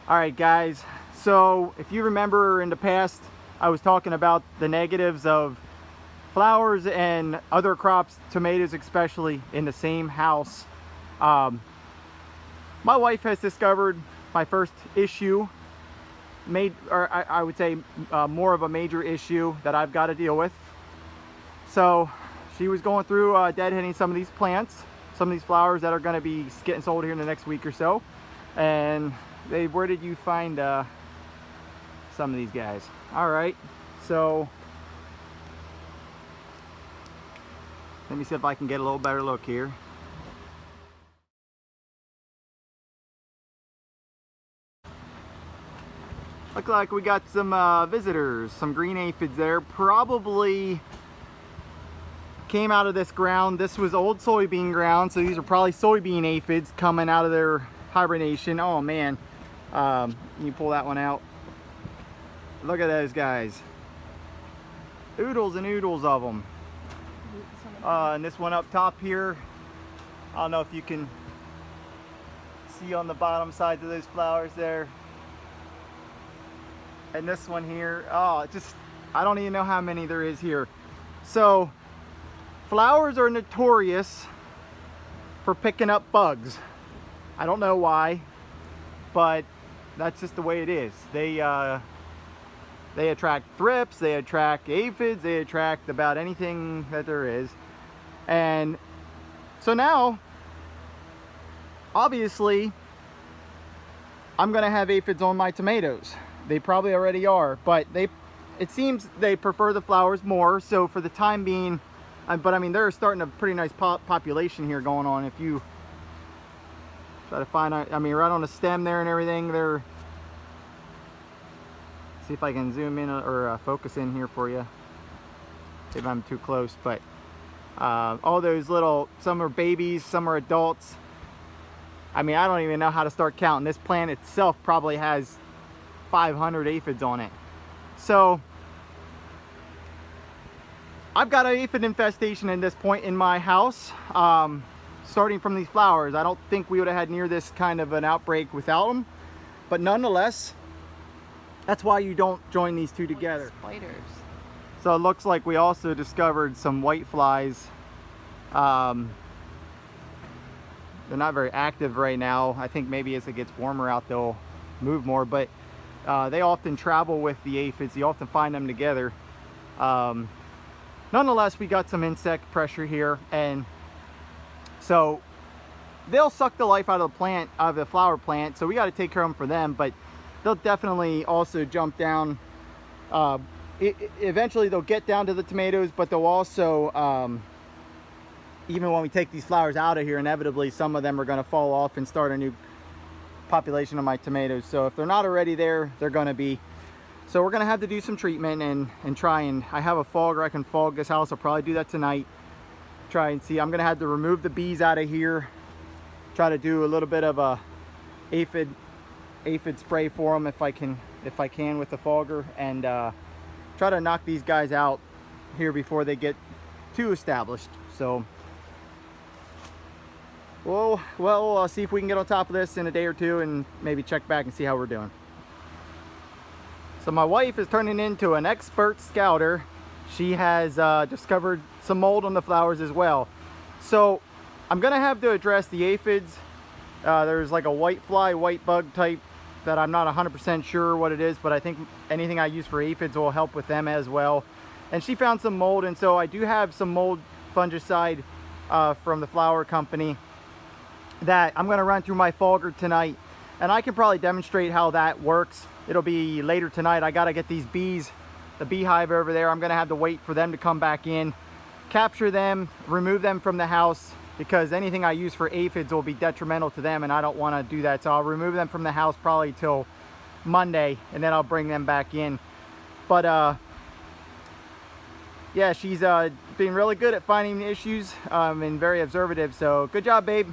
Alright guys, so if you remember in the past I was talking about the negatives of flowers and other crops, tomatoes especially, in the same house. My wife has discovered my first issue, I would say more of a major issue that I've got to deal with. So she was going through deadheading some of these plants, some of these flowers that are going to be getting sold here in the next week or so. And where did you find some of these guys? All right, so let me see if I can get a little better look here. Look like we got some visitors, some green aphids there. Probably came out of this ground. This was old soybean ground, so these are probably soybean aphids coming out of their hibernation. Oh man, you pull that one out. Look at those guys. Oodles and oodles of them. And this one up top here, I don't know if you can see on the bottom sides of those flowers there. And this one here, oh, I don't even know how many there is here. So flowers are notorious for picking up bugs. I don't know why, but that's just the way it is. They attract thrips, they attract aphids, they attract about anything that there is. And so now, obviously, I'm gonna have aphids on my tomatoes. They probably already are, but it seems they prefer the flowers more. So for the time being, but I mean, they're starting a pretty nice population here going on. If you try to find, I mean, right on the stem there and everything, see if I can zoom in or focus in here for you. See if I'm too close, but all those little, some are babies, some are adults. I mean, I don't even know how to start counting. This plant itself probably has 500 aphids on it. So I've got an aphid infestation at this point in my house, starting from these flowers. I don't think we would have had near this kind of an outbreak without them, but nonetheless, that's why you don't join these two together. Spiders. So it looks like we also discovered some white flies. They're not very active right now. I think maybe as it gets warmer out they'll move more, but they often travel with the aphids. You often find them together. Nonetheless, we got some insect pressure here, and so they'll suck the life out of the plant, out of the flower plant, so we got to take care of them for them, but they'll definitely also jump down. Eventually they'll get down to the tomatoes, but they'll also, even when we take these flowers out of here, inevitably some of them are going to fall off and start a new population of my tomatoes. So if they're not already there, they're going to be. So we're going to have to do some treatment and try, and I have a fogger. I can fog this house. I'll probably do that tonight. Try and see. I'm going to have to remove the bees out of here. Try to do a little bit of a aphid spray for them if I can with the fogger, and try to knock these guys out here before they get too established. So we'll see if we can get on top of this in a day or two and maybe check back and see how we're doing. So my wife is turning into an expert scouter. She has discovered some mold on the flowers as well. So I'm gonna have to address the aphids. There's like a white fly, white bug type that I'm not 100% sure what it is, but I think anything I use for aphids will help with them as well. And she found some mold, and so I do have some mold fungicide from the flower company that I'm going to run through my fogger tonight, and I can probably demonstrate how that works. It'll be later tonight. I got to get these bees, the beehive over there. I'm going to have to wait for them to come back in, capture them, remove them from the house, because anything I use for aphids will be detrimental to them, and I don't want to do that. So I'll remove them from the house probably till Monday, and then I'll bring them back in. But yeah, she's been really good at finding issues and very observative. So good job, babe.